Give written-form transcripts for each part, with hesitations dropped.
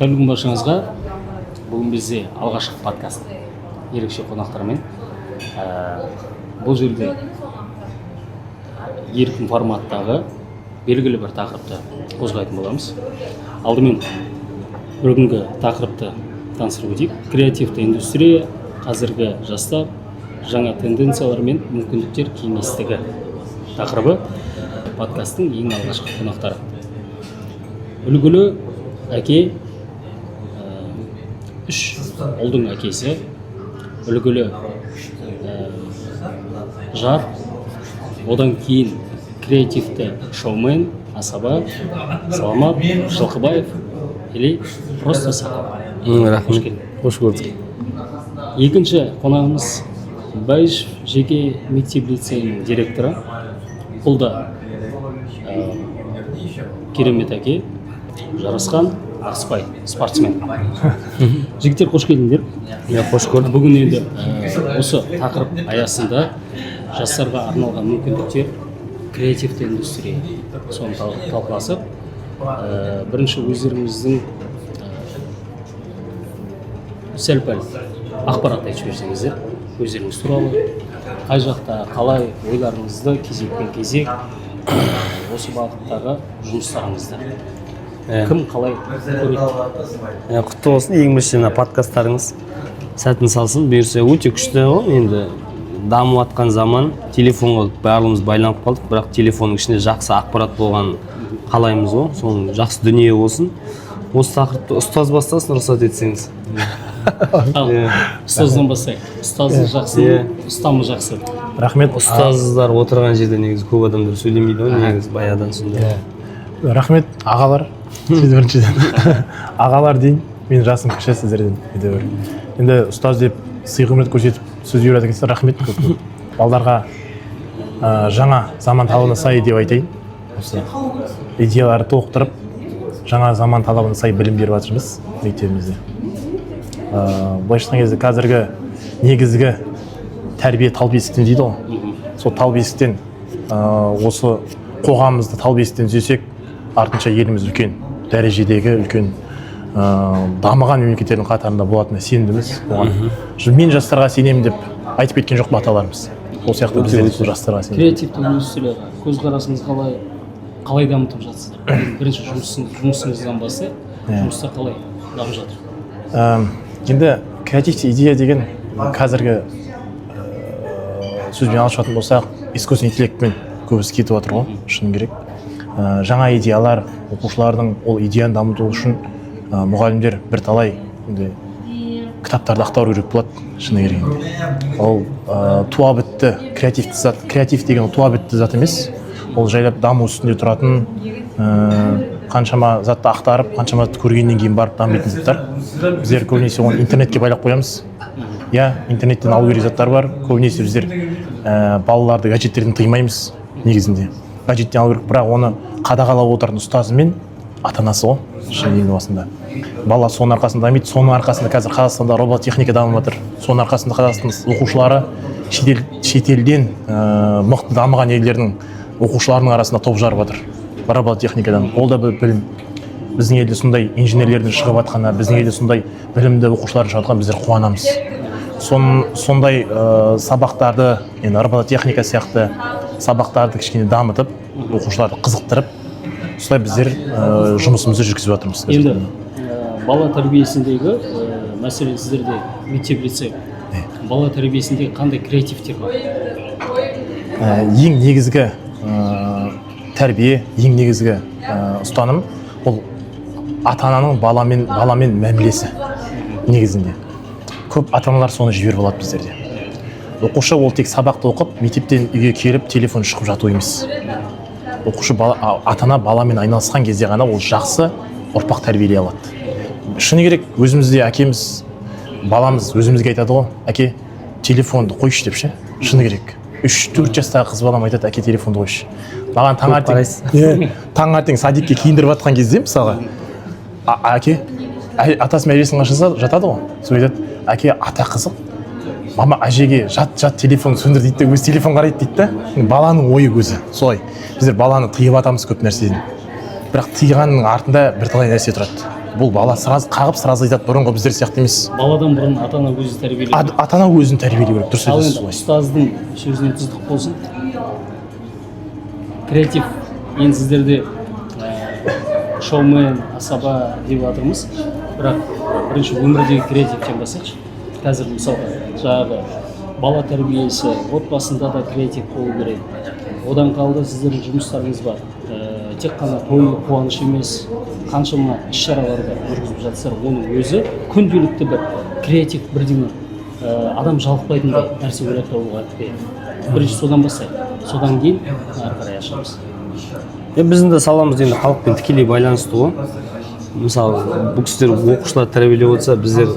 Қайырлы күн баршаңызға. Бүгін бізде алғашқы подкаст ерекше қонақтармен. Бұл жерде еркін форматтағы белгілі бір тақырыпты қозғайтын боламыз. Алдымен бүгінгі тақырыпты таныстырып өтейік. Креативті индустрия, қазіргі жастар, жаңа тенденциялар мен мүмкіндіктер кеңістігі тақырыбы подкасттың ең алғашқы қонақтары. Үлгілі әке, үш ұлдың әкесі, үлгілі жар, одан кейін креативті шоумен Асаба, Саламат, Жылқыбаев или просто Сақа. Рахмет, қош көрдік. Екінші қонағымыз Баишев жеке мектеп-лицейінің директоры. Бұл да керемет әке, Жарасқан Ақсыбай, спортсмен. Жігіттер, қош келдіңдер. Қош көрдік. Бүгін енді осы тақырып аясында жастарға арналған мүмкіндіктер, креативті индустрия, соны талқыласып, бірінші өздеріңіздің сәл-пәл ақпарат айтып жіберсеңіздер, өздеріңіз туралы, қай жақта, қалай ойларыңызды кезекпен кезек, осы бағыттағы жұмыстарыңызды кім қалай көреді? Құтты болсын, ең бірінші подкасттарыңыз сәтін салсын, бұйырса өте күшті ғой. Енді дамып жатқан заман, телефонға барлығымыз байланып қалдық, бірақ телефонның ішінде жақсы ақпарат болған қалаймыз ғой, соның жақсы дүние болсын. Осы тақырыпты ұстаз бастасын, рұқсат етсеңіз. Ұстаздан бастайық. Ұстазы жақсы, ұстамы жақсы. Рахмет. Ұстаздар отырған жерде негізі көп адамдар сөйлемейді ғой, негізі баяғыдан сонда. Рахмет, ағалар. Сіз біріншіден ағалар дейін, мен жасым кіші сіздерден. Енді ұстаз деп сый құрмет көрсетіп сөз үйретіп кетсін, рахмет көп. Балдарға жаңа заман талабына сай деп айтайын. Осы идеяларды толықтырып, жаңа заман талабына сай білім беріп жатырмыз мектебімізде. Былайша айтқан кезде қазіргі негізгі тәрбие тал бесіктен дейді ғой. Сол тал бесіктен осы қоғамымызды тал бесіктен түзесек, артынша еліміз үлкен дәрежедегі үлкен дамыған мемлекеттердің қатарында болатынына сенімдіміз. Мен жастарға сенемін деп айтып кеткен жоқ баталарымыз. Ол сияқты біздер де жастарға сенеміз. Креативті индустрияға көзқарасыңыз қалай дамытып жатсыздар? Бірінші жұмысыңыздан бастайық. Жұмыста қалай дамып жатыр? Енді креативті идея деген қазіргі сөзбен алып болсақ, искусственный интеллектпен көбісі кетіп жатыр ғой, шыны керек. Жаңа идеялар, оқушылардың ол идеяны дамыту үшін мұғалімдер бірталай кітаптарды ақтару керек болады, шыны керек. Ол туа бітті креативті зат, креатив деген туа бітті зат емес. Ол жайлап даму үстінде тұратын, қаншама затты ақтарып, қаншама затты көргеннен кейін барып дамитын заттар. Біздер көбінесе оны интернетке байлап қоямыз. Интернеттен алу керек заттар бар. Көбінесе біздер балаларды гаджеттерден тыймаймыз негізінде. Гаджеттен алу керек, бірақ оны қадағалап отыратын ұстазы мен ата-анасы ғой, шын ең басында. Бала соның арқасында дамиды, соның арқасында қазір Қазақстанда робототехника дамып жатыр. Соның арқасында Қазақстан оқушылары шетелден мықты дамыған елдердің оқушыларының арасында топ жарып жатыр. Робототехникадан. Ол да бір білім. Біздің елде сондай инженерлердің шығып жатқаны, біздің елде сондай білімді оқушылардың шығып жатқаны біздер қуанамыз. Сондай сабақтарды, робототехника сияқты сабақтарды кішкене дамытып, оқушыларды қызықтырып, солай біздер жұмысымызды жүргізіп жатырмыз. Енді бала тәрбиесіндегі мәселе сіздерде мектеп-лицей. Бала тәрбиесіндегі қандай креативтер бар? Ең негізгі тәрбие, ең негізгі ұстаным ол ата-ананың баламен мәмілесі негізінде. Көп ата-аналар соны жіберіп алады біздерде. Оқушы ол тек сабақты оқып, мектептен үйге келіп, телефон шығып жату емес. Оқушы ата-ана баламен айналысқан кезде ғана ол жақсы ұрпақ тәрбиелей алады. Шыны керек, өзімізде әкеміз, баламыз өзімізге айтады ғой, әке, телефонды қойшы деп ше. Шыны керек. 3-4 жастағы қыз балам айтады, әке, телефонды қойшы. Маған таңертең садикке киіндіріп жатқан кезде, мысалы, әке, атасы мәжесін қашаса жатады ғой. Сол айтады, әке, ата қызық, мама әжеге жат телефон сөндір дейді, өз телефон қарайды дейді. Баланың ойы өзі солай. Біздер баланы тыйып атамыз көп нәрседен. Бірақ тыйғанның артында бірталай нәрсе тұрады. бұл бала сразу қағып сразу айтады, бұрынғы біздер сияқты емес. Баладан бұрын ата ана өзі тәрбиелеу керек. Ата ана өзін тәрбиелеу керек, дұрыс Ал айтасыз енді солай. ұстаздың сөзіне тұздық болсын. Креатив, енді сіздерде шоумен, асаба деп жатырмыз. Бірақ бірінші өмірдегі креативтен бастайықшы. Қазір мысалы жаңағы бала тәрбиесі, отбасында да креатив болу керек. Одан қалды сіздердің жұмыстарыңыз бар. Тек қана той қуаныш емес, қаншама іс-шараларды жүргізіп жатсыздар, оның өзі күнделікті бір креатив бірдеңе адам жалықпайтындай нәрсе ойлап табуға керек. Бірінші содан бастайық. Содан кейін ары қарай ашамыз. Біздің де саламыз енді халықпен тікелей байланысты ғой. Мысалы, бұл кісілер оқушылар тәрбиелеп отырса, біздер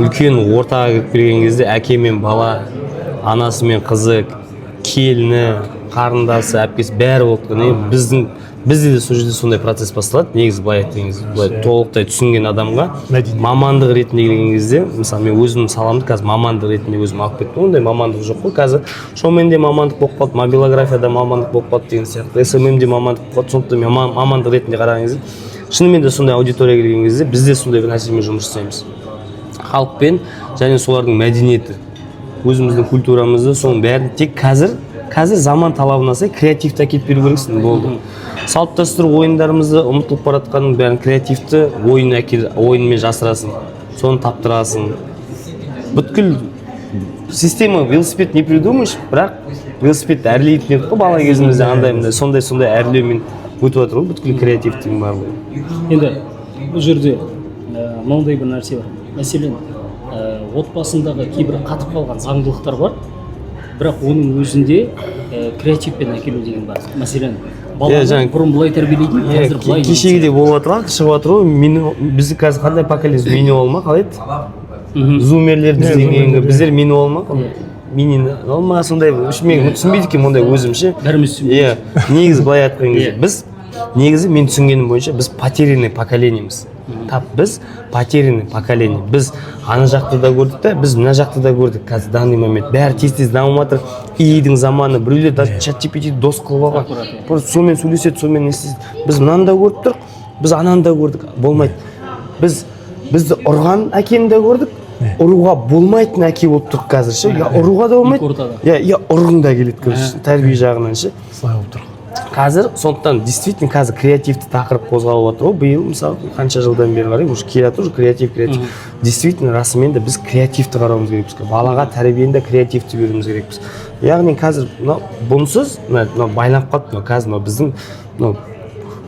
үлкен ортаға кіріп келген кезде әке мен бала, анасы мен қызы, келіні, қарындасы, әпкесі бәрі болды. Бізде де сол жерде сондай процесс басталады. Негізі былай айтқан кезде, былай толықтай түсінген адамға мамандық ретінде келген кезде, мысалы мен өзімнің саламды қазір мамандық ретінде өзім алып кеттім. Ондай мамандық жоқ қой. Қазір шоуменде мамандық болып қалды, мобилографияда мамандық болып қалды деген сияқты. СММде мамандық болып қалды. Сондықтан мен мамандық ретінде қараған кезде, шынымен де сондай аудитория келген кезде бізде сондай бір нәрсемен жұмыс жасаймыз. Халықпен және солардың мәдениеті, өзіміздің культурамызды, соның бәрін тек қазір заман талабына сай креативті әкеліп беру керексің, болды. Салт дәстүр ойындарымызды ұмытылып бара жатқанның бәрін креативті ойынмен жасырасың, соны таптырасың. Бүткіл система велосипед не придумаешь, бірақ велосипедті әрлейтін едік қой бала кезімізде, андай сондай әрлеумен өтіп жатыр ғой бүткіл креативтің барлығы. Енді бұл жерде мынандай бір нәрсе бар. Мәселен, отбасындағы кейбір қатып қалған заңдылықтар бар, бірақ оның өзінде креативпен әкелу деген бар. Мәселен, баланы бұрын бұлай тәрбиелейтін, қазір бұлай. Кешегідей болып жатыр, шығып жатыр ғой. Бізді қазір қандай поколение мини олма, қалай еді? Зумерлер біздер мини олма, мини олма сондай. Мен түсінбейді екен ондай өзімше. Бәріміз түсінбейді. Негізі былай айтқан кезде негізі мен түсінгенім бойынша біз потерянный поколениеміз. Біз потерянный поколение. Біз ана жақты да көрдік та, біз мына жақты да көрдік. Қазір данный момент бәрі тез дамып жатыр. ИИ-дің заманы, біреулер даже чат-GPT дос қылып алған. Просто сонымен сөйлеседі, сонымен не істейді. Біз мынаны да көріп тұрық, біз ананы да көрдік. Болмайды. Бізді ұрған әкені де көрдік. Ұруға болмайтын әке болып тұрық қазір ше. Я ұруға да болмайды. Я ұрғың да келеді көрсін, тәрбие жағынан ше. Солай болып тұр. Қазір сондықтан действительно қазір креативті тақырып қозғалып жатыр ғой. Биыл мысалы қанша жылдан бері қарай уже келе жатыр, креатив. Действительно расымен де біз креативті қарауымыз керекпіз. Балаға тәрбиені креативті беруіміз керекпіз. Яғни қазір бұнсыз байланып қалды. Қазір біздің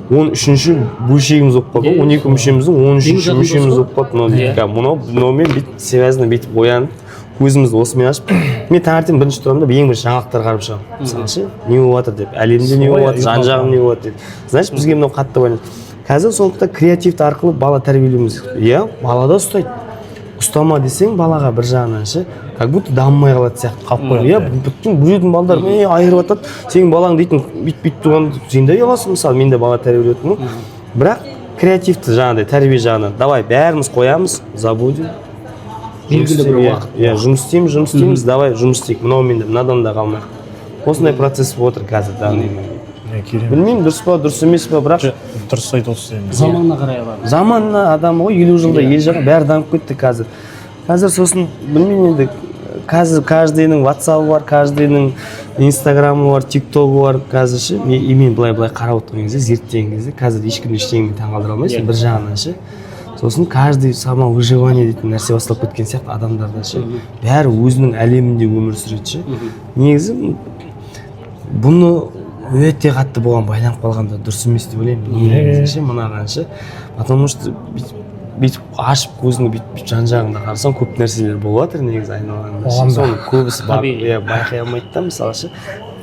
13-ші бөлшегіміз болып қалды. 12 мүшеміздің 13-ші мүшеміз болып қалды. Мынаумен бүйтіп связано бүйтіп оянып, көзімізді осымен ашып, мен таңертең бірінші тұрамын да ең бірінші жаңалықтар қарап шығамын. Мысалшы, не болып жатыр деп, әлемде не болып жатыр, жан-жағым не болып жатыр деп. Значит, бізге мынау қатты байланысты. Қазір сондықтан креативті арқылы бала тәрбиелеуіміз керек. Иә, бала да ұстайды. Ұстама десең балаға бір жағынан ше, как будто дамымай қалады сияқты қалып қояды. Иә, бүттің біреудің балдар айырып жатады. Сенің балаң дейтін бүйтіп тұрған сен де ұяласың, мысалы мен де бала тәрбиелеп отырмын. Бірақ креативті жаңағыдай тәрбие жағынан давай бәріміз қоямыз, забудем. Белгілі бір уақыт. Иә, жұмыс істейміз, давай жұмыс істейік. Мынаумен де мынадан да қалмайық. Осындай процесс болып отыр қазір данный. Білмеймін, дұрыс па, дұрыс емес па, бірақ дұрыс айтып отырсыз. Заманына қарай алады. Заманына адам ғой, 50 жылда ел жағы бәрі дамып кетті қазір. Қазір сосын білмеймін енді, қазір каждыйның WhatsApp бар, каждыйның Instagram бар, TikTok бар қазір ше. Мен былай қарап отырған кезде, зерттеген кезде, қазір ешкімді ештеңемен таңғалдыра алмайсың бір жағынан ше. Сосын каждый самовыживание дейтін нәрсе басталып кеткен сияқты адамдарда ше. Бәрі өзінің әлемінде өмір сүреді ше. Негізі бұны өте қатты болған байланып қалғанда дұрыс емес деп ойлаймын. Негізі ше мынаған ше. Потому что бүйтіп ашып көзіңді бүйтіп жан-жағыңда қарасаң көп нәрселер болып жатыр негізі айналаңда. Соны көбісі байқай алмайды да мысалы ше.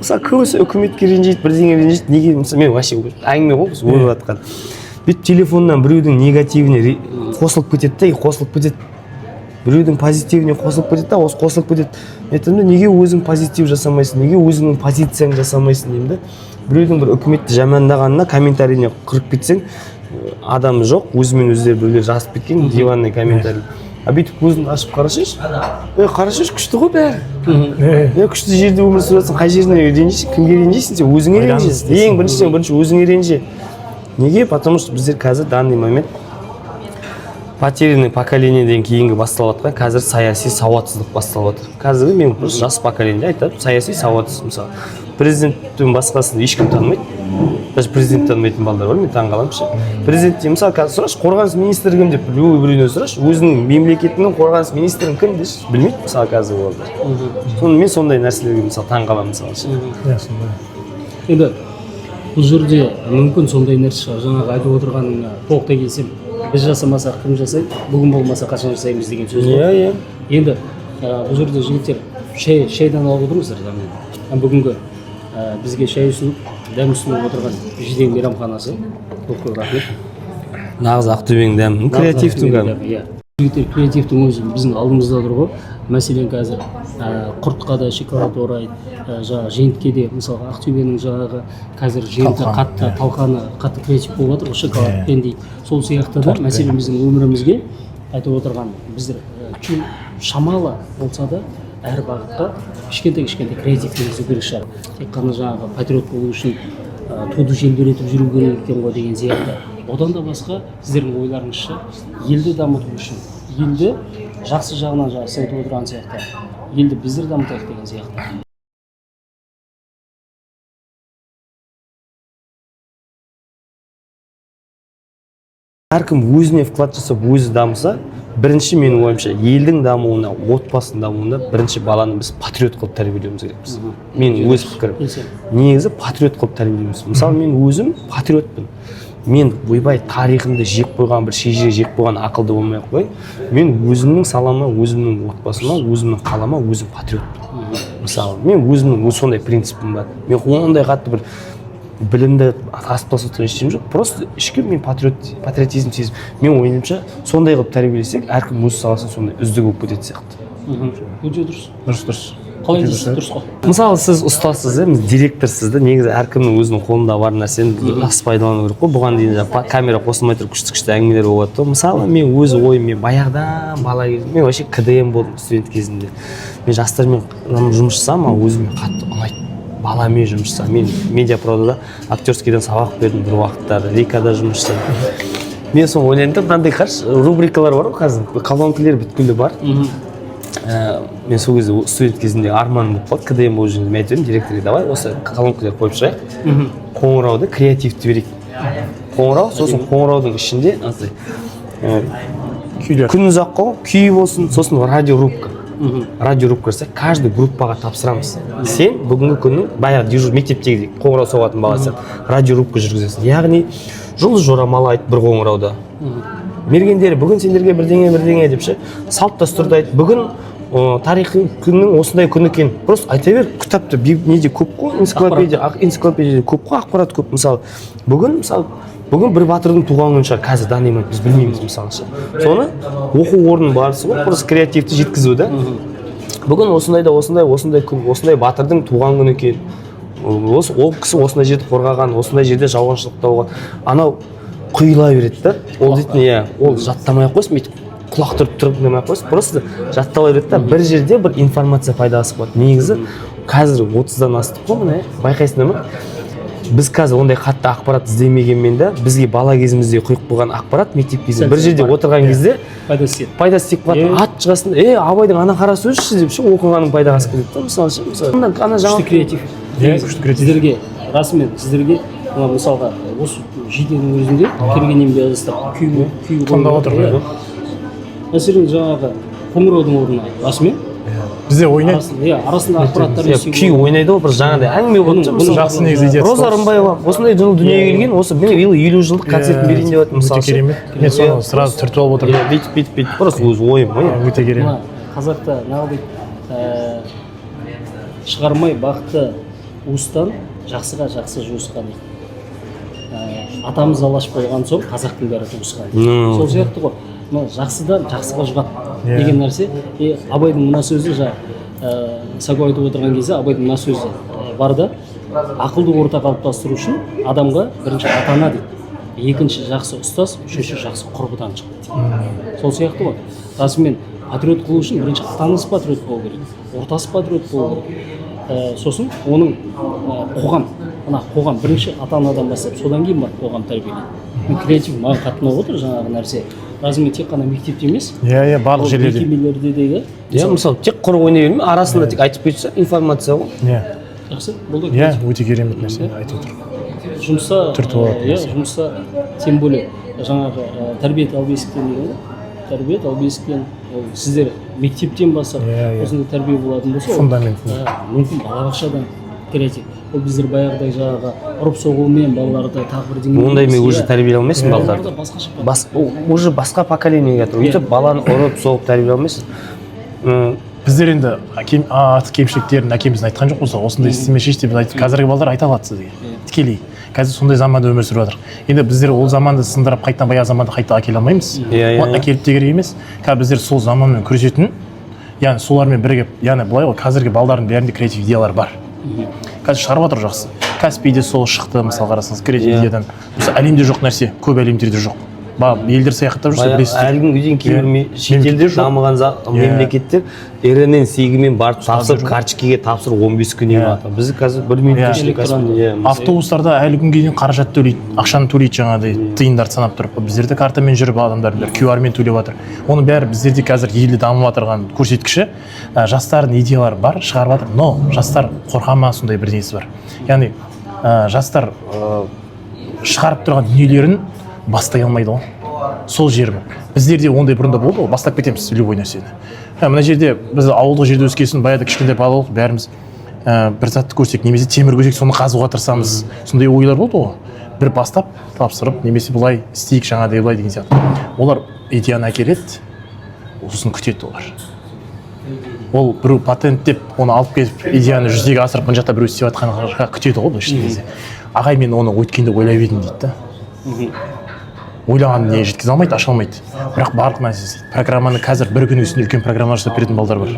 Мысалы көбісі үкіметке ренжиді, бірдеңе ренжиді. Неге мысалы мен вообще әңгіме ғой біз ойлап жатқан. Бүйтіп телефоннан біреудің негативіне қосылып кетеді да, қосылып кетеді. Біреудің позитивіне қосылып кетеді да, осы қосылып кетеді. Айтамын да, неге өзің позитив жасамайсың, неге өзіңнің позицияң жасамайсың деймін да. Біреудің бір үкіметті жамандағанына комментарийіне кіріп кетсең, адам жоқ, өзімен өздері біреулер жазып кеткен диванный комментарий. А бүйтіп көзіңді ашып қарашайшы. Қарашайшы, күшті ғой бәрі. Күшті жерде өмір сүріп жатсың, қай жеріне ренжисің, кімге ренжисің, сен өзіңе ренжисің. Ең бірінші өзіңе ренжи. Неге? Потому что біздер қазір данный момент потерянный поколениеден кейінгі басталып жатқан қазір саяси сауатсыздық басталып жатыр. Қазіргі мен просто жас поколениеде айтады, саяси сауатсыз мысалы. Президенттің басқасын ешкім танымайды. Даже президент танымайтын балдар бар, мен таңғаламын ше. Президенттен мысалы қазір сұрашы, қорғаныс министрі кім деп біреуден сұрашы, өзінің мемлекетінің қорғаныс министрін кім десе, білмейді мысалы қазір олар. Мен сондай нәрселерге мысалы таңғаламын мысалы ше. Енді бұл жерде мүмкін сондай нәрсе шығар. Жаңағы айтып отырғаныңа толықтай келсем, біз жасамасақ кім жасайды, бүгін болмаса қашан жасаймыз деген сөз ғой. Енді бұл жерде жігіттер шайдан алып отырмыздар жаңағы. Бүгінгі бізге шай ұсынып, дәм ұсынып отырған Жиден мейрамханасы. Көп рахмет. Нағыз Ақтөбенің дәмі, креативтің дәмі. Иә. Жігіттер креативтің өзі біздің алдымызда тұр ғой. Мәселен қазір құртқа да шоколад орайды, жаңағы жентке де, мысалы Ақтөбенің жаңағы қазір женті қатты талқаны, қатты креатив болып жатыр ғой, шоколадпен дейді. Сол сияқты да мәселен біздің өмірімізге айтып отырған біздер шамалы болса да әр бағытқа кішкентай креативті енгізу керек шығар. Тек қана жаңағы патриот болу үшін туды желбіретіп жүру керек екен ғой деген сияқты. Одан да басқа сіздердің ойларыңызша елді дамыту үшін, елді жақсы жағынан жаңағы айтып отырған сияқты, елді біздер дамытайық деген сияқты. Әркім өзіне вклад жасап, өзі дамыса, бірінші менің ойымша елдің дамуына, отбасының дамуына бірінші баланы біз патриот қылып тәрбиелеуіміз керекпіз. Мен өз пікірім. Негізі патриот қылып тәрбиелеуіміз. Мысалы мен өзім патриотпын. Мен ойбай тарихымды жеп қойған, бір шежіре жеп қойған ақылды болмай ақ қойын. Мен өзімнің салама, өзімнің отбасыма, өзімнің қалама, өзім патриотпын. Мысалы, мен өзімнің сондай принципім бар. Мен ондай қатты бір білімді аспасытқан ештеңем жоқ. Просто ішкі мен патриотизм сезім. Мен ойымша сондай қылып тәрбиелесек, әркім өз саласын сондай үздік болып кететін сияқты. Өте дұрыс. Дұрыс. Қалай дейсіз, дұрыс қой. Мысалы сіз ұстазсыз, директорсыз да, негізі әркімнің өзінің қолында бар нәрсені жақсы пайдалану керек қой. Бұған дейін камера қосылмай тұрып күшті әңгімелер болады. Мысалы мен өз ойым, мен баяғыдан бала кезімде, мен вообще КДМ болдым студент кезінде. Мен жастармен жұмыс жасасам, өзіме қатты ұнайды. Баламен жұмыс жасасам. Мен медиапрода актерскийден сабақ бердім бір уақыттар, Рикада жұмыс жасадым. Мен соны ойлаймын, мынандай қаршы рубрикалар бар ғой қазір, колонкалар бүткілі бар. Мен сол кезде студент кезінде арманым болып қалды, КДМ болып жүргенде мен айтып едім директорға, давай осы колонкалар қойып шығайық, қоңырауды креативті берейік. Қоңырау, сосын қоңыраудың ішінде күн ұзаққа күй болсын, сосын радиорубка. Радиорубка жасайық, каждый группаға тапсырамыз. Сен бүгінгі күннің баяғы дежур мектептегі қоңырау соғатын баласы радиорубка жүргізесің. Яғни жұлдыз жорамалы айт бір қоңырауда. Мергендері бүгін сендерге бірдеңе деп ше, салт дәстүрді айт. Бүгін тарихи күннің осындай күні екен. Просто айта бер, кітапты неде көп қой, энциклопедияда көп қой, ақпарат көп. Мысалы, бүгін бір батырдың туған күні шығар, қазір данный момент біз білмейміз мысалы. Соны оқу орнының барысы ғой, просто креативті жеткізу да. Бүгін осындай күн, осындай батырдың туған күні екен. Ол кісі осындай жерді қорғаған, осындай жерде жауғаншылықта болған. Анау құйыла береді да. Ол дейтін, ол жаттамай ақ қойсын, бүйтіп құлақ тұрып демей ақ қойсын, просто жаттала береді да. Бір жерде бір информация пайдасы болады. Негізі қазір 30-дан астық қой, міне, байқайсыңдар ма? Біз қазір ондай қатты ақпарат іздемегенмен де, бізге бала кезімізде құйып қойған ақпарат мектеп кезінде бір жерде отырған кезде пайдасы тек қалады. Ат шығасын, Абайдың ана қара сөзі деп ше, оқығаның пайдаға асып кетеді да, мысалы. Күшті креатив. Сіздерге, расымен сіздерге, мысалға, осы Жиденің өзінде келгеннен бері астап күй таңдап отыр. Мәселен жаңағы қоңыраудың орнына расымен бізде ойнайды. Арасында ақпараттар күй ойнайды ғой, бір жаңағыдай әңгіме болып бұны жақсы негізі идея. Роза Рымбаева осындай жыл дүниеге келген, осы мен 50 жылдық концертін берейін деп жатырмын мысалы. Өте керемет. Мен соны сразу түртіп алып отырмын. Бүйтіп, просто өз ойым ғой. Өте керемет. Қазақта нағыл шығармай бақты уыстан жақсыға жақсы жуысқан дейді. Атамыз алаш болған соң қазақтың бәрі туысқан дейді. Сол сияқты ғой. Жақсыдан жақсыға жұғады деген нәрсе. Абайдың мына сөзі Саго айтып отырған кезде Абайдың мына сөзі бар да, ақылды орта қалыптастыру үшін адамға бірінші ата-ана дейді, екінші жақсы ұстаз, үшінші жақсы құрбыдан шығады дейді. Сол сияқты ғой. Расымен патриот қылу үшін бірінші ата-анасы патриот болу керек, ортасы патриот болу керек, сосын оның қоғам, қоғам бірінші ата анадан бастап, содан кейін барып қоғам тәрбиелейді. Креатив маған қатты ұнап отыр жаңағы нәрсе. Разымен тек қана мектепте емес, иә барлық жерлерде. мекемелерде де. Иә, мысалы тек құр ойнай берме, арасында тек айтып кетсе информация ғой. Иә. Жақсы, бұл да Иә, өте керемет нәрсе айтып отыр. жұмыста, түртіп алатын нәрсе. жұмыста тем более жаңағы тәрбие ал бесіктен деген ғой. Тәрбие ал бесіктен ол сіздер мектептен бастап осындай тәрбие болатын болса, фундамент. мүмкін балабақшадан креатив. Ол біздер баяғыдай жаңағы ұрып соғумен балаларды тағы бірдеңе. Ондаймен уже тәрбиелей алмайсың балаларды. Басқаша. Уже басқа поколениеге тұр. Өйтіп баланы ұрып соғып тәрбиелей алмайсың. Біздер енді аты кемшіліктерін әкеміздің айтқан жоқ болса, осындай істемеші деп айтып, қазіргі балалар айта алады сізге. Тікелей. Қазір сондай заманда өмір сүріп жатыр. Енді біздер ол заманды сындырып қайтадан баяғы заманды қайта әкеле алмаймыз. Әкеліп те керек емес. Қазір біздер сол заманмен күресетін, яғни солармен бірігіп, яғни былай ғой, қазіргі балалардың бәрінде креатив идеялар бар. Қазір шығарып жатыр жақсы. Каспийде сол шықты, мысалы қарасаңыз, креатив идеядан. Осы әлемде жоқ нәрсе, көп әлемдерде жоқ. Елдер саяхаттап жүрсе білесіздер. Әлі күнге дейін кейбір шетелде дамыған мемлекеттер РНН сегімен барып тапсырып, карточкаға тапсырып 15 күннен жатыр. Біз қазір 1 минут ішінде автобустарда әлі күнге дейін қаражат төлейді, ақшаны төлейді жаңағыдай тиындарды санап тұрып. Біздерде картамен жүріп адамдар QR-мен төлеп жатыр. Оның бәрі біздерде қазір елде дамып жатырған көрсеткіші. Жастардың идеялары бар, шығарып жатыр, но жастар қорқама сондай бір несі бар. Яғни жастар шығарып тұрған дүниелерін бастай алмайды ғой. Сол жері. Біздерде ондай бұрында болды ғой, бастап кетеміз любой нәрсені. Мына жерде біз ауылдық жерде өскесін, баяғыда кішкентай бала болдық, бәріміз бір затты көрсек, немесе темір көрсек, соны қазуға тырысамыз. Сондай ойлар болды ғой. бір бастап тапсырып немесе былай істейік жаңағыдай былай деген сияқты. Олар идеяны әкеледі, сосын күтеді олар. Ол біреу патенттеп оны алып келіп идеяны жүзеге асырып мына жақта біреу істеп жатқанға күтеді ғой бұл кезде. Ағай мен оны өткенде ойлап едім дейді да. Ойлағанын не жеткізе алмайды, аша алмайды. Бірақ барлық нәрсе программаны қазір бір күн үстінде үлкен программа жасап беретін балдар бар.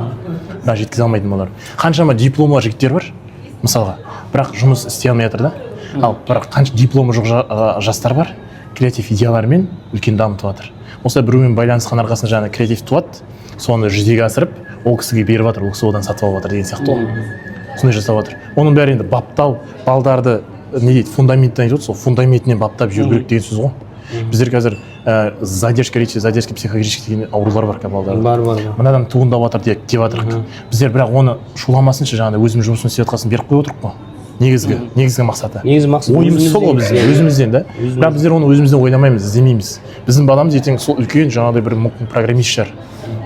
Бірақ жеткізе алмайтын балдар. Қаншама дипломы жігіттер бар, мысалға, бірақ жұмыс істей алмай жатыр да. Ал бірақ қанша дипломы жоқ жастар бар, креатив идеяларымен үлкен дамытып жатыр. Осылай біреумен байланысқан арқасында жаңа креатив туады, соны жүзеге асырып, ол кісіге беріп жатыр, ол кісі одан сатып алып жатыр деген сияқты ғой. Сондай жасап жатыр. Оның бәрі енді баптау, балдарды не дейді, фундаментін айтып жатыр, сол фундаментінен баптап жүру керек деген сөз ғой. Біздер қазір задержка речи, задержка психологический деген аурулар бар балдарда. Бар. Мынадан туындап жатыр деп жатырмық. Біздер бірақ оны шуламасыншы жаңағыдай өзіміз жұмысын істеп жатқасын беріп қойып отырмық қой. Негізгі мақсаты. Ойымыз сол ғой біздің өзімізден да. Бірақ біздер оны өзімізден ойламаймыз, іздемейміз. Біздің баламыз ертең сол үлкен жаңағыдай бір мүмкін программист шығар.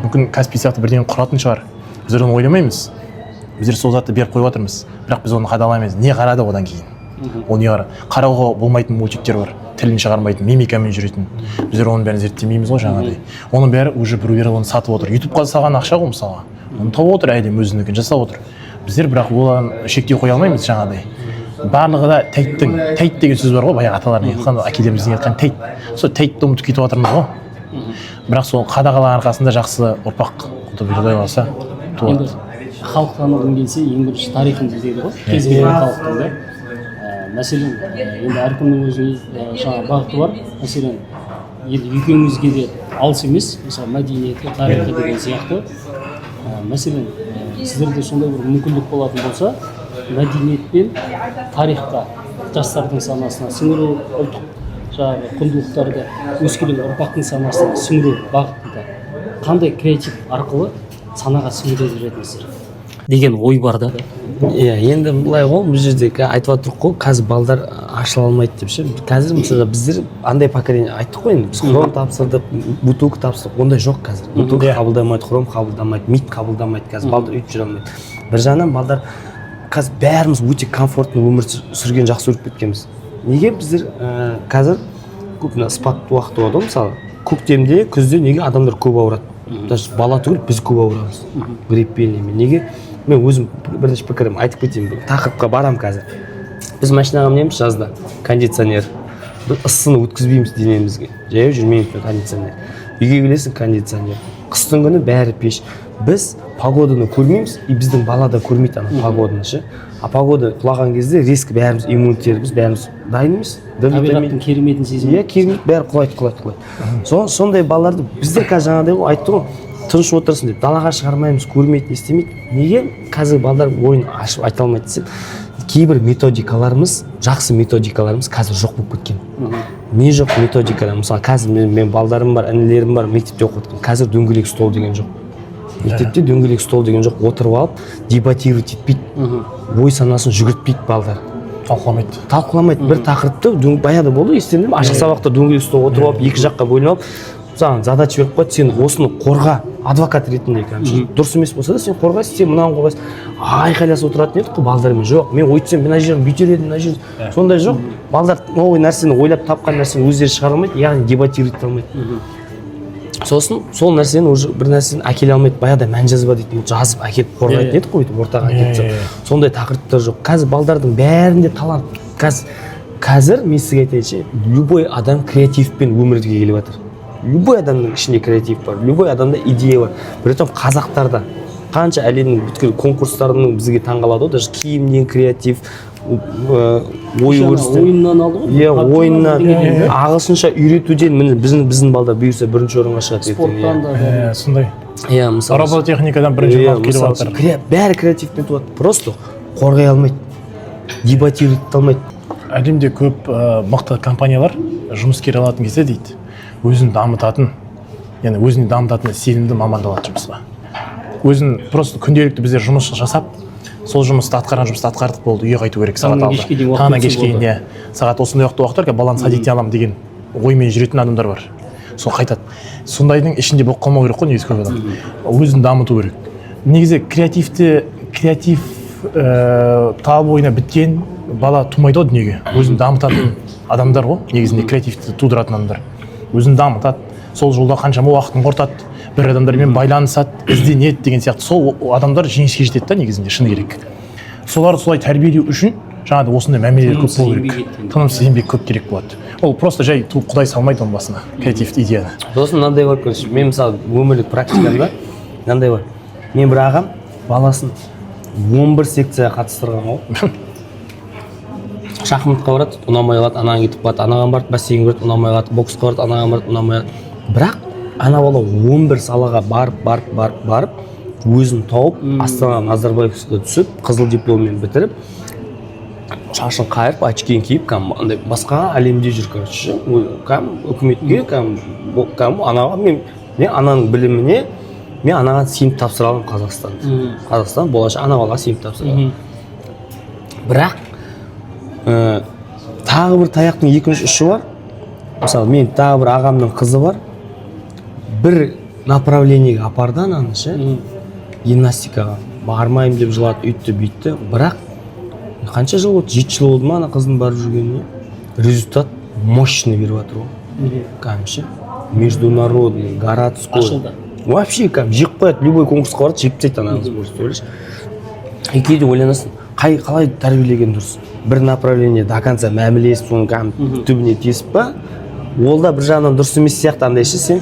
Мүмкін Каспий сияқты бірдеңе құратын шығар. Біздер оны ойламаймыз. Біздер сол затты беріп қойып жатырмыз. Бірақ біз оны қадағаламаймыз. Не қарады одан кейін? Ол не қара? Қарауға болмайтын мультиктер бар. Тілін шығармайтын, мимикамен жүретін. Біздер оның бәрін зерттемейміз ғой жаңағыдай. Оның бәрі уже біреулер оны сатып отыр. YouTube-ға салған ақша ғой мысалға. Оны тауып отыр әлем өзінікін жасап отыр. Біздер бірақ оған шектеу қоя алмаймыз жаңағыдай. Барлығы да тәйт деген сөз бар ғой, баяғы аталардың айтқан, әкелеріміздің айтқан тәйт. Сол тәйтті ұмытып кетіп жатырмыз ғой. Бірақ сол қадағалаған арқасында жақсы ұрпақ құдай қаласа туады. Халық танығың келсе, ең бірінші тарихын іздейді ғой. Кез келген халықтың да. Мәселен, енді әркімнің өзінің жаңа бағыты бар. Мәселен, енді екеумізге де алыс емес, мысалы мәдениеті, тарихы деген сияқты. Мәселен, сіздерде сондай бір мүмкіндік болатын болса, мәдениет пен тарихқа жастардың санасына сіңіру, ұлттық жаңағы құндылықтарды өскелең ұрпақтың санасына сіңіру бағытында қандай креатив арқылы санаға сіңіре беретінсіздер деген ой бар да. Иә, енді былай ғой, бұл жерде айтып отырмық қой, қазір балдар ашыла алмайды деп ше. Қазір мысалы біздер андай поколение айттық қой енді, біз хром тапсырдық, бутылка тапсырдық, ондай жоқ қазір. Бутылка қабылдамайды, хром қабылдамайды, мид қабылдамайды, қазір балдар өйтіп жүре алмайды. Бір жағынан балдар қазір бәріміз өте комфортный өмір сүрген жақсы көріп кеткенбіз. Неге біздер қазір көп спорт уақыты болады ғой, мысалы көктемде, күзде неге адамдар көп ауырады? Даже бала түгіл біз көп ауырамыз. Гриппен немен. Неге? Мен өзім бірінші пікірім айтып кетейін, тақырыпқа барам қазір. Біз машинаға мінеміз жазда, кондиционер. Біз ысыны өткізбейміз денемізге. Жаяу жүрмейміз кондиционер. Үйге келесің кондиционер. Қыстың күні бәрі пеш. Біз погоданы көрмейміз, и біздің бала да көрмейді ана погоданы ше. А погода құлаған кезде резко бәріміз иммунитетіміз бәріміз дайынбыз. Табиғаттың кереметін сезімі. Иә, керемет бәрі құлайды. Сондай балаларды біздер қазір жаңағыдай ғой айтты ғой, тыныш отырсын деп далаға шығармаймыз, көрмейді, естемейді. Неге қазір балдар ойын ашып айта алмайды десем, кейбір методикаларымыз, жақсы методикаларымыз қазір жоқ болып кеткен. Не жоқ методикалар? Мысалы қазір мен балдарым бар, інілерім бар, мектепте оқып жатқан. Қазір дөңгелек стол деген жоқ. Мектепте дөңгелек стол деген жоқ. Отырып алып, дебатировать етпейді. Ой санасын жүгіртпейді балдар. Талқыламайды. Бір тақырыпты баяғыда болды, естідім, ашық сабақта дөңгелек стол отырып алып, екі жаққа бөлініп алып, саған задача беріп қойды, сен осыны қорға, адвокат ретінде, дұрыс емес болса да сен қорғайсың, сен мынаны қорғайсың. Айқайласып отыратын едік қой балдармен. Жоқ, мен өйтсем мына жерін бүйтер едім, мына жерін. Сондай жоқ. Балдар новый нәрсені ойлап тапқан нәрсені өздері шығара алмайды, яғни дебатировать ете алмайды. Сосын сол нәрсені уже бір нәрсені әкеле алмайды. Баяғыда мән жазба дейтін, жазып әкеліп қорғайтын едік қой, ортаға әкеліп. Сондай тақырыптар жоқ. Қазір балдардың бәрінде талант. Қазір мен сізге айтайыншы, любой адам креативпен өмірге келіп жатыр. Любой адамның ішінде креатив бар, любой адамда идея бар. Притом қазақтарда қанша әлемнің бүткіл конкурстарының бізге таңғалады, даже киімнен креатив, ой өрістен. Ойыннан алды ғой? Иә, ойыннан, ағылшынша үйретуден біздің балдар бұйырса бірінші орынға шығады. Спорттан да. Сондай. Иә, мысалы. Робототехникадан бірінші орынға келіп жатыр. Бәрі креативпен туады. Просто қорғай алмайды, дебатировать ете алмайды. Әлемде көп мықты компаниялар жұмыскер алатын кезде дейді, өзін дамытатын, яғни өзін дамытатын сенімді маманды алады жұмысқа. Өзін просто күнделікті біздер жұмыс жасап, сол жұмысты атқарған жұмысты атқардық болды, үйге қайту керек сағат 6. Таңнан кешке дейін сағат осындай уақытта баланы садикте аламын деген оймен жүретін адамдар бар. Сол қайтады. Сондайдың ішінде болып қалмау керек қой, негізі көп адам. Өзін дамыту керек. Негізі креатив тал бойына біткен бала тумайды ғой дүниеге. Өзін дамытатын адамдар ғой, негізінде креативті тудыратын адамдар. Өзін дамытады, сол жолда қаншама уақытын құртады, бір адамдармен байланысады, ізденеді деген сияқты. Сол адамдар жеңіске жетеді да, негізінде шыны керек. Соларды солай тәрбиелеу үшін жаңағыдай осындай мәмілелер көп болу керек. Тынымсыз еңбек көп керек болады. Ол просто жай Құдай салмайды оның басына креативті идеяны. Сосын мынандай бар көрсеңіз, мен мысалы өмірлік практикамда мынандай бар. Мен бір ағам баласын 11 секцияға қатыстырған ғой. Шахматқа барады, ұнамай қалады, анаған кетіп қалады, анаған барып бассейнге барады, ұнамай қалады, боксқа барады, анаған барып ұнамай қалады. Бірақ ана бала 11 салаға барып, өзін тауып, Астана Назарбаевскийге түсіп, қызыл дипломмен бітіріп, шашын қайырып, очкиін киіп, андай басқа әлемде жүр, короче. Үкіметке, анаға мен ананың біліміне, мен анаған сеніп тапсыра аламын Қазақстанды. Қазақстан болашақ ана балаға сеніп тапсыра аламын. Бірақ тағы бір таяқтың екінші ұшы бар. Мысалы, мен тағы бір ағамның қызы бар. Бір направлениеге апарды ананы ше, гимнастикаға. Бармайым деп жылады, үйтті, бүйтті. Бірақ қанша жыл болды? 7 жыл болды ма ана қыздың барып жүргеніне? Результат мощный беріп жатыр ғой. Кәмші, международный, городской. Ашылды. Вообще, жек қояды, любой конкурсқа барады, жеп тастайды ана қыз просто, ойлашы. И кейде ойланасың, қалай тәрбиелеген дұрыс? Бір направление до конца мәмілесіп, соның түбіне тесіп па, ол да бір жағынан дұрыс емес сияқты андайшы сен.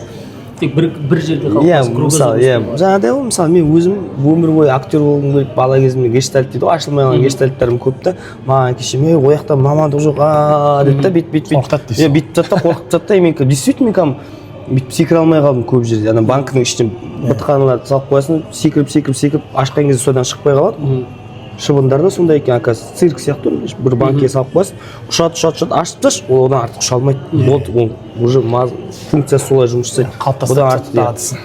Тек бір жерде қалыптасып, мысалы, жаңағыдай ғой, мысалы мен өзім өмір бойы актер болғым келіп, бала кезімде гештальт дейді ғой, ашылмай қалған гештальттарым көп та, маған кешем, ол жақта мамандық жоқ, деді да, бүйтіп қорқытады дейсің. Бүйтіп жатса қорқып жатса, мен действительно бүйтіп секіре алмай қалдым көп жерде. Ана банкінің ішінен бытқаналарды салып қоясың, секіріп, ашқан кезде содан шықпай қалады. Шыбындар да сондай екен, оказывается, цирк сияқты, бір банкке салып қоясың, ұшады, ашып тасташы, ол одан артық ұша алмайды. Ол уже функциясы солай жұмыс жасайды. Одан артық дағдысын.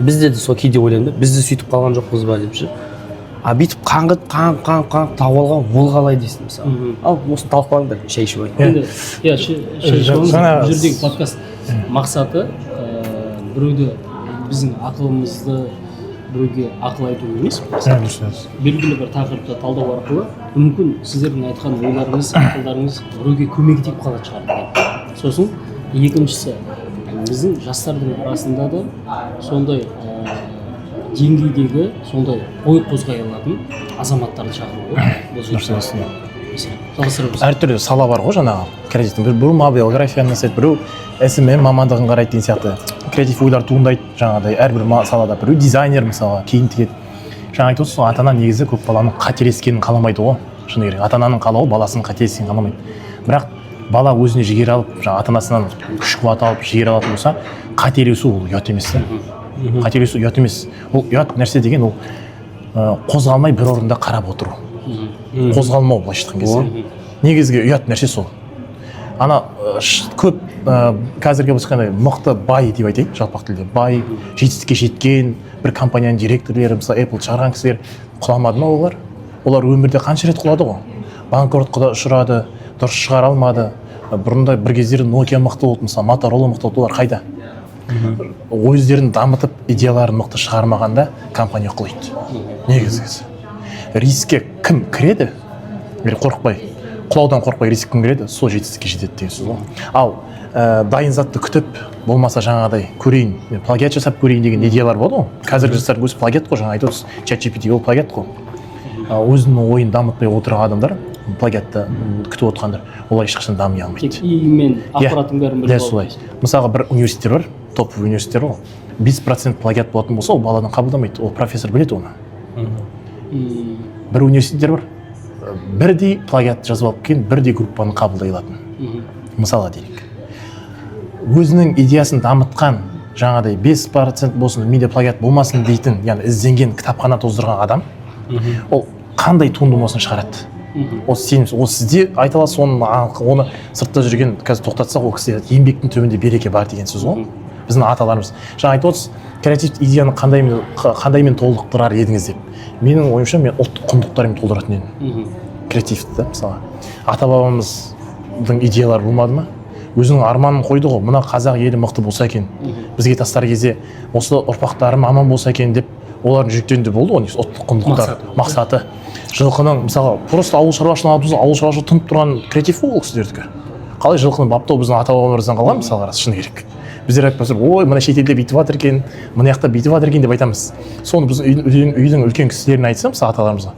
Бізде де сол кейде ойлаймын да, бізде сөйтіп қалған жоқпыз ба деп ше. А бүйтіп қаңғып тауып алған ол қалай дейсің мысалы. Ал осыны талқылаңдар, шай ішіп айтып. Бұл жердегі подкаст мақсаты біреуді біздің ақылымызды біреуге ақыл айту емес. Белгілі бір тақырыпты талдау арқылы мүмкін сіздердің айтқан ойларыңыз, ақылдарыңыз біреуге көмек тиіп қалатын шығар. Сосын екіншісі, біздің жастардың арасында да сондай деңгейдегі, сондай ой қозғай алатын азаматтарды шақыру ғой. Бұл жерде жалғастырамыз. Әртүрлі сала бар ғой жаңағы креативтің. Біреу мобилографияны жасайды, біреу SMM мамандығын қарайды деген сияқты креатив ойлар туындайды жаңағыдай әрбір салада. Біреу дизайнер мысалы, киім тігеді. Жаңа айтып отырсыз, ата-ана негізі көп баланың қателескенін қаламайды ғой. Шыны керек. Ата-ананың қалауы баласының қателескенін қаламайды. Бірақ бала өзіне жігер алып, жаңа ата-анасынан күш қуат алып, жігер алатын болса, қателесу ол ұят емес. қателесу ұят емес. Ол ұят нәрсе деген ол қозғалмай бір орында қарап отыру, қозғалмау былайша айтқан кезде. Негізгі ұят нәрсе сол. Ана көп қазіргі біз қандай мықты бай деп айтайық, жалпақ тілде бай, жетістікке жеткен бір компанияның директорлері, мысалы Apple шығарған кісілер құламады ма олар? Олар өмірде қанша рет құлады ғой? Банкротқа ұшырады, дұрыс шығара алмады. Бұрында бір кездері Nokia мықты болды, мысалы Motorola мықты болды, олар қайда? Өздерін дамытып, идеяларын мықты шығармағанда компания құлайды. Негізгісі. Рискке кім кіреді? Қорықпай, құлаудан қорықпай риск кім кіреді? Сол жетістікке жетеді деген сөз ғой. Ал дайын затты күтіп, болмаса жаңағыдай көрейін, плагиат жасап көрейін деген идеялар болады ғой. Қазіргі жастардың өзі плагиат қой, жаңа айтып отырсыз, ChatGPT ол плагиат қой. Өзінің ойын дамытпай отырған адамдар, плагиатты күтіп отырғандар, олар ешқашан дами алмайды. Тек и мен ақпараттың бәрін біліп солай. Мысалға бір университеттер бар, топовый университеттер ғой. 5% плагиат болатын болса, ол баладан қабылдамайды. Ол профессор біледі оны. Бір университеттер бар, бірдей плагиат жазып алып келген, бірдей группаны қабылдай алатын. Мысалы дейік. Өзінің идеясын дамытқан, жаңағыдай 5% болсын, менде плагиат болмасын дейтін, яғни ізденген, кітапхана тоздырған адам, ол қандай туындысын шығарады. Ол сізде айта аласыз, оны сыртта жүрген қазір тоқтатсақ, ол кісі еңбектің төбінде береке бар деген сөз ғой. Біздің аталарымыз. Жаңа айтып отырсыз, креативті идеяны қандаймен толықтырар едіңіз деп. Менің ойымша мен ұлттық құндылықтарыммен толтыратын едім. Креативті, мысалы. Ата-бабамыздың идеялары болмады ма? Өзінің арманын қойды ғой, мына қазақ елі мықты болса екен, бізге тастар кезде осы ұрпақтарым аман болса екен деп, олардың жүректерінде болды ғой, ұлттық құндылықтар, мақсаты. Жылқының, мысалы, просто ауыл шаруашылығы тұнып тұрған креатив ол кісілердікі. Қалай жылқыны баптау біздің ата-бабамыздан қалған, мысалы, шыны керек. Біздер айтпасыр, ой, мына шетелде бүйтіп жатыр екен, мына жақта бүйтіп жатыр екен деп айтамыз. Соны біз үйдің үлкен кісілеріне айтса, мысалы, аталарымызға,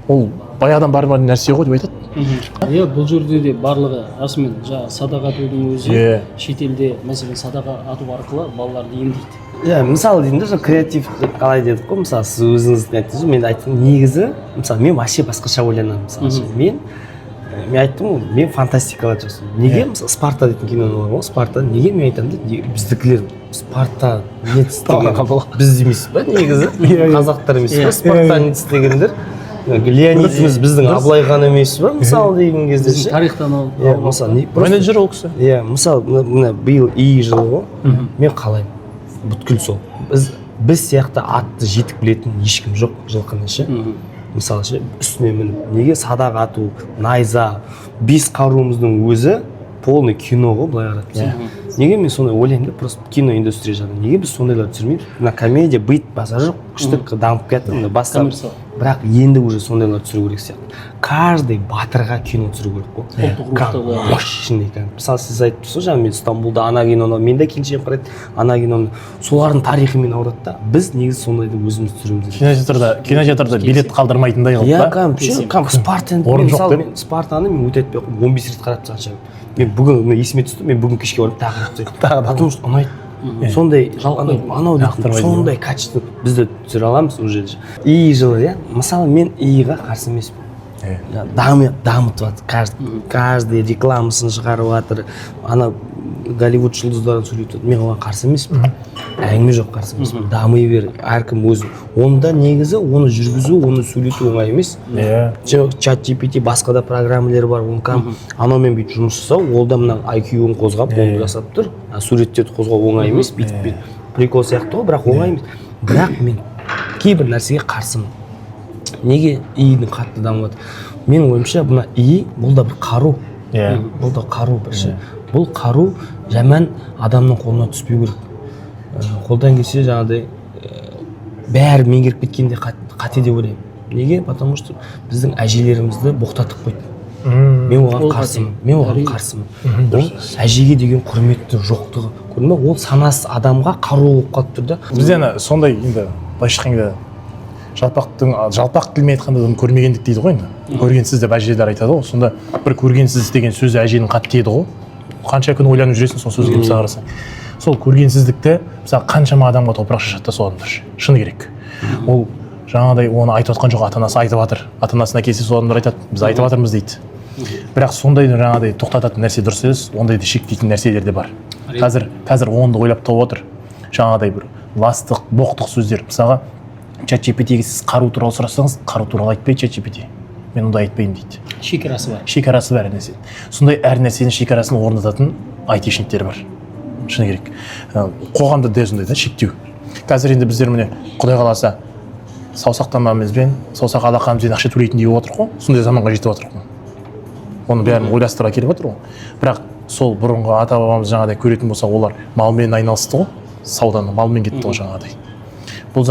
ол баяғыдан бар нәрсе ғой деп айтады. Бұл жерде де барлығы расымен жаңағы садақа атудың өзі шетелде, мәселен, садақа ату арқылы балаларды емдейді. Мысалы деймін, креатив қалай дедік қой, мысалы сіз өзіңіздің айттыңыз, мен айттым, негізі, мысалы мен вообще басқаша ойланамын, мысалы мен айттым, мен фантастикалар жасаймын. Неге, мысалы Спарта дейтін кино бар ғой, Спарта, неге мен айтамын дейді, біздікілер Спарта не істеген, біз емес па негізі, қазақтар емес па, Спарта не істегендер, Леонидіміз біздің Абылайхан емес па, мысалы деген кезде ше. Тарихтан менеджер ол кісі. Мысалы, биыл ий жылы ғой, мен қалаймын. Бүткіл сол. Біз сияқты атты жетік білетін ешкім жоқ жылқыны ше. Мысалы ше, үстіне мініп, неге садақ ату, найза, 5 қаруымыздың өзі полный кино ғой, былай қарап. Неге мен сондай ойлаймын да, просто киноиндустрия жағынан. Неге біз сондайлар түсірмейміз? Мына комедия быт баса жоқ, күштік дамып кетті, мына бастап. Бірақ енді уже сондайлар түсіру керек сияқты. Каждый батырға кино түсіру керек қой. Мысалы сіз айтып тұрсыз, жаңа мен Стамбулда ана киноны, мен де келіншем қарайды, ана киноны, солардың тарихымен ауырады да. Біз негізі сондайды өзіміз түсіреміз. Кинотеатрда билет қалдырмайтындай қылып па? Спартаны мен өте айтпай қоймын, 15 рет қарап тастаған шығармын. Мен бүгін есіме түсті, мен бүгін кешке барып тағы қарап потому что ұнайды. Сондай анау сондай качество бізді түсіре аламыз уже. И жылы, мысалы мен иға қарсы емеспін. Дамытып жатыр, каждый рекламасын шығарып жатыр, ана Голливуд жұлдыздарын сөйлетіп жатыр, мен оған қарсы емеспін. Әңгіме жоқ, қарсы емеспін. Дамый бер, әркім өзі. Онда негізі оны жүргізу, оны сөйлету оңай емес. ChatGPT басқа да программалар бар, анаумен бүйтіп жұмыс жасау, ол да мына IQ-ін қозғап, оны жасап тұр. Суреттерді қозғау оңай емес, бүйтіп прикол сияқты ғой, бірақ оңай емес. Бірақ мен кейбір нәрсеге қарсымын. Неге идің қатты дамып жатыр? Менің ойымша, мына и бұл да бір қару. Бұл да қару бірші. Бұл қару жаман адамның қолына түспеу керек. Қолдан келсе жаңағыдай бәрі меңгеріп кеткенде қате деп ойлаймын. Неге? Потому что біздің әжелерімізді боқтатып қойды. Мен оған қарсымын. Ол әжеге деген құрметтің жоқтығы. Көрдің бе? Ол санасы адамға қару болып қалып тұр да. Бізде сондай енді былайша айтқанда жалпақ тілмен айтқанда көрмегендік дейді ғой енді. Көргенсіз деп әжелер айтады ғой. Сонда бір көргенсіз деген сөзі әженің қатты дейді ғой. Қанша күн ойланып жүресің сол сөзге мысалы қарасаң. Сол көргенсіздікті мысалы қаншама адамға топырақ шашады да сол адамдар. Шыны керек. Ол жаңағыдай оны айтып отқан жоқ, ата-анасы айтып жатыр. Ата-анасына келсе сол адамдар айтады, біз айтып жатырмыз дейді. Бірақ сондайды жаңағыдай тоқтататын нәрсе дұрыс емес, ондайды шектейтін нәрселер де бар. Қазір онды ойлап тауып отыр. Жаңағыдай бір ластық боқтық сөздер. Мысалға чат GPT-ге сіз қару туралы сұрасаңыз, қару туралы айтпайды чат GPT. Мен ондай айтпаймын дейді. Шекарасы бар. Шекарасы бар әр нәрсе. Сондай әр нәрсенің шекарасын орнататын айтишниктер бар. Шыны керек. Қоғамда да сондай да шектеу. Қазір енді біздер міне Құдай қаласа саусақтамамызбен, саусақ алақанымызбен ақша төлейтін деп отырық қой. Сондай заманға жетіп отырық қой. Оны бәрін ойластыра келіп отыр ғой. Бірақ сол бұрынғы ата бабамыз жаңағыдай көретін болса, олар малмен айналысты ғой. Сауданы малмен кетті ғой жаңағыдай. Бұл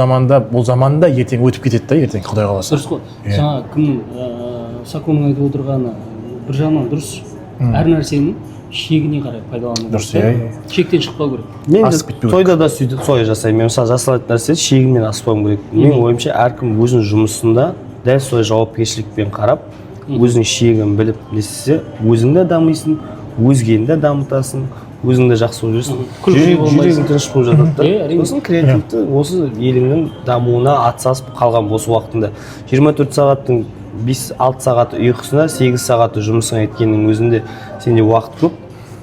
заманда ертең өтіп кетеді да, ертең Құдай қаласа. Дұрыс қой. Жаңа кімнің Саконың айтып отырғаны бір жағынан дұрыс. Әр нәрсенің шегіне қарай пайдалану дұрыс. Шектен шықпау керек. Мен тойда да сөйтіп солай жасаймын. Мен мысалы жасалатын нәрсе шегімнен аспауым керек. Менің ойымша әркім өзінің жұмысында дәл солай жауапкершілікпен қарап, өзінің шегін біліп істесе, өзің де дамисың, өзгені де дамытасың, өзің де жақсы болып жүрсің. Жүрегің тыныш болып жатады да. Сосын креативті осы еліңнің дамуына атсалысып қалған бос уақытында 24 сағаттың 5-6 сағаты ұйқысына, 8 сағаты жұмысыңа еткеннің өзінде сенде уақыт көп,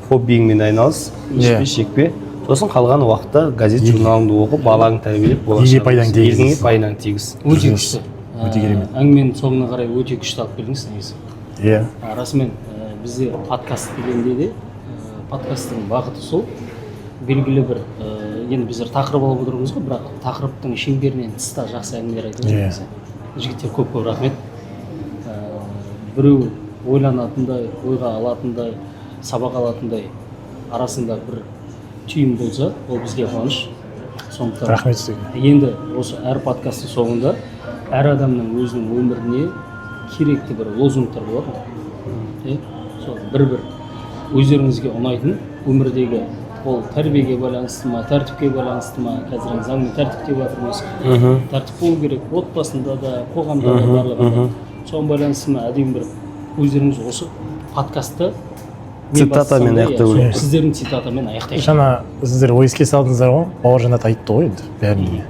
хоббиіңмен айналыс, ішпе, шекпе. Сосын қалған уақытта газет журналыңды оқып, балаңды тәрбиелеп, еліңе пайдаң тигіз. Өте күшті. Өте керемет. Әңгіменің соңына қарай өте күшті алып келдіңіз негізі. Иә. Расымен бізде подкаст дегенде де подкасттың бағыты сол. Белгілі бір енді біздер тақырып алып отырмыз ғой, бірақ тақырыптың шеңберінен тыста жақсы әңгімелер айтып жүрміз. Жігіттер көп рахмет. Біреу ойланатындай, ойға алатындай, сабақ алатындай арасында бір түйін болса, ол бізге қуаныш. Сондықтан Рахмет сізге. енді осы әр подкасттың соңында әр адамның өзінің өміріне керекті бір лозунгтар болады. Сол бір өздеріңізге ұнайтын өмірдегі ол тәрбиеге байланысты ма, тәртіпке байланысты ма, қазір заңмен тәртіп деп жатырмыз. Тәртіп болу керек отбасында да, қоғамда да барлығында. Соған байланысты ма, әдемі бір өздеріңіз осы подкастты цитатамен аяқтау керек. Сіздердің цитатамен аяқтайық. Жаңа сіздер ой еске салдыңыздар ғой, Бауыржан ата айтты ғой енді бәріне.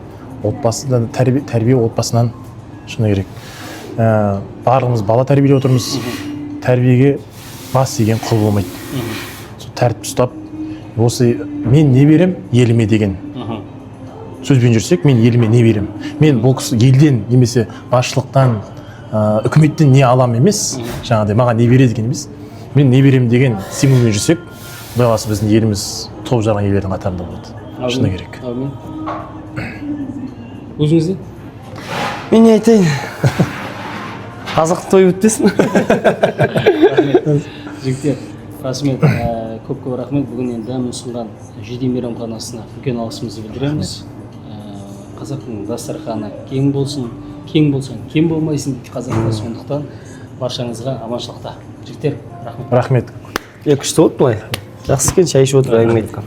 Отбасыдан тәрбие отбасынан шыны керек. Барлығымыз бала тәрбиелеп отырмыз. Тәрбиеге бас иген құл болмайды. Тәртіп ұстап, осы мен не берем еліме деген сөзбен жүрсек, мен еліме не берем? Мен бұл кісі елден немесе басшылықтан, үкіметтен не алам емес, жаңағыдай маған не береді деген емес. Мен не берем деген стимулмен жүрсек, Құдай қаласа біздің еліміз топ жарған елдердің қатарында болады. Шыны керек. Өзіңізде? Мен не айтайын? Қазақтың тойы өттесін. Жігіттер, расымен көп рахмет. Бүгін енді дәмін ұсынған Жиди мейрамханасына үлкен алғысымызды білдіреміз. Қазақтың дастарханы кең болсын, кең болсаң кем болмайсың дейді қазақта. Сондықтан баршаңызға аманшылықта. Жігіттер, рахмет. Рахмет. Күшті болды былай. Жақсы екен, шай ішіп отыр әңгіме айтқан.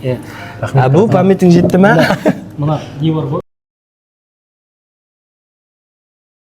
Рахмет. Бұл памятің жетті ме? Мына не бар ғой?